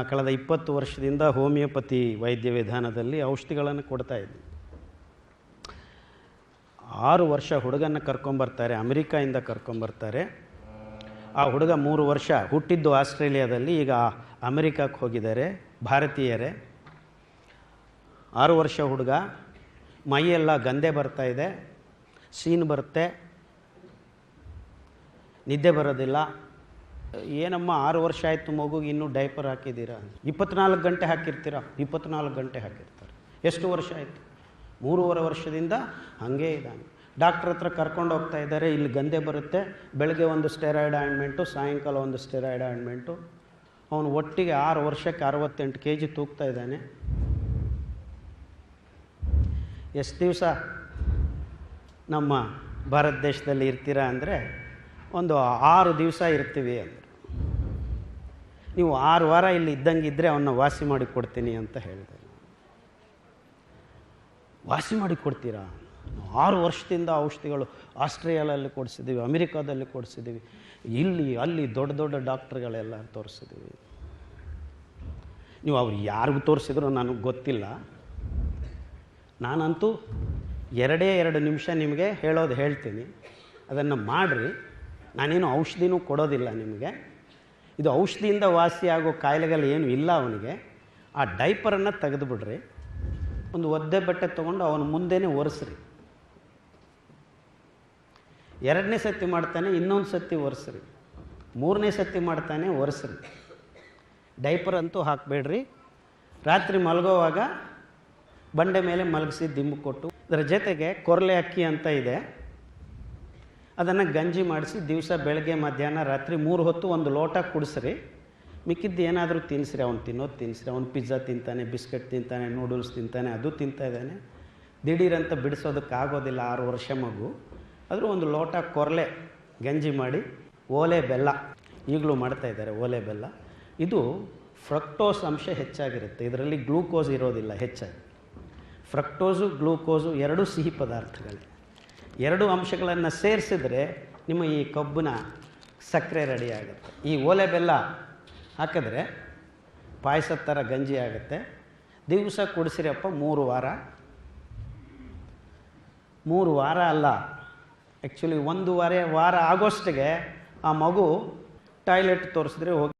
ಕಳೆದ 20 ವರ್ಷದಿಂದ ಹೋಮಿಯೋಪತಿ ವೈದ್ಯ ವಿಧಾನದಲ್ಲಿ ಔಷಧಿಗಳನ್ನು ಕೊಡ್ತಾಯಿದ್ವಿ. 6 ವರ್ಷ ಹುಡುಗನ ಕರ್ಕೊಂಬರ್ತಾರೆ, ಅಮೆರಿಕಾಯಿಂದ ಕರ್ಕೊಂಬರ್ತಾರೆ. ಆ ಹುಡುಗ 3 ವರ್ಷ ಹುಟ್ಟಿದ್ದು ಆಸ್ಟ್ರೇಲಿಯಾದಲ್ಲಿ, ಈಗ ಅಮೆರಿಕಕ್ಕೆ ಹೋಗಿದ್ದಾರೆ. ಭಾರತೀಯರೇ. 6 ವರ್ಷ ಹುಡುಗ, ಮೈಯೆಲ್ಲ ಗಂದೆ ಬರ್ತಾಯಿದೆ, ಸೀನ್ ಬರುತ್ತೆ, ನಿದ್ದೆ ಬರೋದಿಲ್ಲ. ಏನಮ್ಮ 6 ವರ್ಷ ಆಯಿತು ಮಗುಗೆ ಇನ್ನೂ ಡೈಪರ್ ಹಾಕಿದ್ದೀರಾ? 24 ಗಂಟೆ ಹಾಕಿರ್ತೀರಾ? 24 ಗಂಟೆ ಹಾಕಿರ್ತಾರೆ. ಎಷ್ಟು ವರ್ಷ ಆಯಿತು? 3.5 ವರ್ಷದಿಂದ ಹಾಗೇ ಇದ್ದಾನೆ. ಡಾಕ್ಟ್ರ್ ಹತ್ರ ಕರ್ಕೊಂಡು ಹೋಗ್ತಾ ಇದ್ದಾರೆ. ಇಲ್ಲಿ ಗಂದೆ ಬರುತ್ತೆ, ಬೆಳಗ್ಗೆ ಒಂದು ಸ್ಟೆರಾಯ್ಡ್ ಆಯಿಂಟ್ಮೆಂಟು, ಸಾಯಂಕಾಲ ಒಂದು ಸ್ಟೆರಾಯ್ಡ್ ಆಯಿಂಟ್ಮೆಂಟು. ಅವನು ಒಟ್ಟಿಗೆ 6 ವರ್ಷಕ್ಕೆ 68 kg ತೂಗ್ತಾ ಇದ್ದಾನೆ. ಎಷ್ಟು ದಿವಸ ನಮ್ಮ ಭಾರತ ದೇಶದಲ್ಲಿ ಇರ್ತೀರಾ ಅಂದರೆ, ಒಂದು 6 ದಿವಸ ಇರ್ತೀವಿ ಅಂದರು. ನೀವು 6 ವಾರ ಇಲ್ಲಿ ಇದ್ದಂಗೆ ಇದ್ದರೆ ಅವನ್ನ ವಾಸಿ ಮಾಡಿ ಕೊಡ್ತೀನಿ ಅಂತ ಹೇಳಿದೆ. ವಾಸಿ ಮಾಡಿ ಕೊಡ್ತೀರಾ? 6 ವರ್ಷದಿಂದ ಔಷಧಿಗಳು ಆಸ್ಟ್ರೇಲಿಯಾದಲ್ಲಿ ಕೊಡಿಸಿದ್ದೀವಿ, ಅಮೆರಿಕಾದಲ್ಲಿ ಕೊಡಿಸಿದ್ದೀವಿ, ಇಲ್ಲಿ ಅಲ್ಲಿ ದೊಡ್ಡ ದೊಡ್ಡ ಡಾಕ್ಟ್ರುಗಳೆಲ್ಲ ತೋರಿಸಿದ್ದೀವಿ. ನೀವು ಅವ್ರು ಯಾರಿಗೂ ತೋರಿಸಿದ್ರು ನನಗೆ ಗೊತ್ತಿಲ್ಲ. ನಾನಂತೂ 2 ನಿಮಿಷ ನಿಮಗೆ ಹೇಳೋದು ಹೇಳ್ತೀನಿ, ಅದನ್ನು ಮಾಡಿರಿ. ನಾನೇನು ಔಷಧಿನೂ ಕೊಡೋದಿಲ್ಲ ನಿಮಗೆ. ಇದು ಔಷಧಿಯಿಂದ ವಾಸಿಯಾಗೋ ಕಾಯಿಲೆಗಳು ಏನೂ ಇಲ್ಲ ಅವನಿಗೆ. ಆ ಡೈಪರನ್ನು ತೆಗೆದುಬಿಡ್ರಿ, ಒಂದು ಒದ್ದೆ ಬಟ್ಟೆ ತೊಗೊಂಡು ಅವನ ಮುಂದೆನೇ ಒರೆಸ್ರಿ. 2ನೇ ಸತಿ ಮಾಡ್ತಾನೆ, ಇನ್ನೊಂದು ಸತಿ ಒರೆಸ್ರಿ. 3ನೇ ಸತಿ ಮಾಡ್ತಾನೆ, ಒರೆಸ್ರಿ. ಡೈಪರ್ ಅಂತೂ ಹಾಕಬೇಡ್ರಿ. ರಾತ್ರಿ ಮಲಗೋವಾಗ ಬಂಡೆ ಮೇಲೆ ಮಲಗಿಸಿ ದಿಂಬು ಕೊಟ್ಟು, ಅದರ ಜೊತೆಗೆ ಕೊರಲೆ ಅಕ್ಕಿ ಅಂತ ಇದೆ, ಅದನ್ನು ಗಂಜಿ ಮಾಡಿಸಿ ದಿವಸ ಬೆಳಗ್ಗೆ ಮಧ್ಯಾಹ್ನ ರಾತ್ರಿ 3 ಹೊತ್ತು ಒಂದು ಲೋಟ ಕುಡಿಸ್ರಿ. ಮಿಕ್ಕಿದ್ದು ಏನಾದರೂ ತಿನ್ನಿಸ್ರಿ. ಅವ್ನು ತಿನ್ನೋದು ತಿನ್ನಿಸ್ರಿ. ಅವ್ನು ಪಿಜ್ಜಾ ತಿಂತಾನೆ, ಬಿಸ್ಕೆಟ್ ತಿಂತಾನೆ, ನೂಡಲ್ಸ್ ತಿಂತಾನೆ, ಅದು ತಿಂತಾ ಇದ್ದಾನೆ. ದಿಢೀರಂತ ಬಿಡಿಸೋದಕ್ಕಾಗೋದಿಲ್ಲ 6 ವರ್ಷ ಮಗು. ಆದರೂ ಒಂದು ಲೋಟ ಕೊರಲೆ ಗಂಜಿ ಮಾಡಿ, ಓಲೆ ಬೆಲ್ಲ ಈಗಲೂ ಮಾಡ್ತಾಯಿದ್ದಾರೆ. ಓಲೆ ಬೆಲ್ಲ ಇದು ಫ್ರಕ್ಟೋಸ್ ಅಂಶ ಹೆಚ್ಚಾಗಿರುತ್ತೆ. ಇದರಲ್ಲಿ ಗ್ಲೂಕೋಸ್ ಇರೋದಿಲ್ಲ ಹೆಚ್ಚಾಗಿ. ಫ್ರಕ್ಟೋಸು ಗ್ಲೂಕೋಸು 2 ಸಿಹಿ ಪದಾರ್ಥಗಳೇ. 2 ಅಂಶಗಳನ್ನು ಸೇರಿಸಿದ್ರೆ ನಿಮ್ಮ ಈ ಕಬ್ಬಿನ ಸಕ್ಕರೆ ರೆಡಿ ಆಗುತ್ತೆ. ಈ ಓಲೆ ಬೆಲ್ಲ ಹಾಕಿದ್ರೆ ಪಾಯಸದ ಥರ ಗಂಜಿ ಆಗುತ್ತೆ. ದಿವಸ ಕುಡಿಸಿರಪ್ಪ 3 ವಾರ. 3 ವಾರ ಅಲ್ಲ, ಆ್ಯಕ್ಚುಲಿ 1 ವಾರ ಆಗೋಷ್ಟಿಗೆ ಆ ಮಗು ಟಾಯ್ಲೆಟ್ ತೋರಿಸಿದ್ರೆ ಹೋಗಿ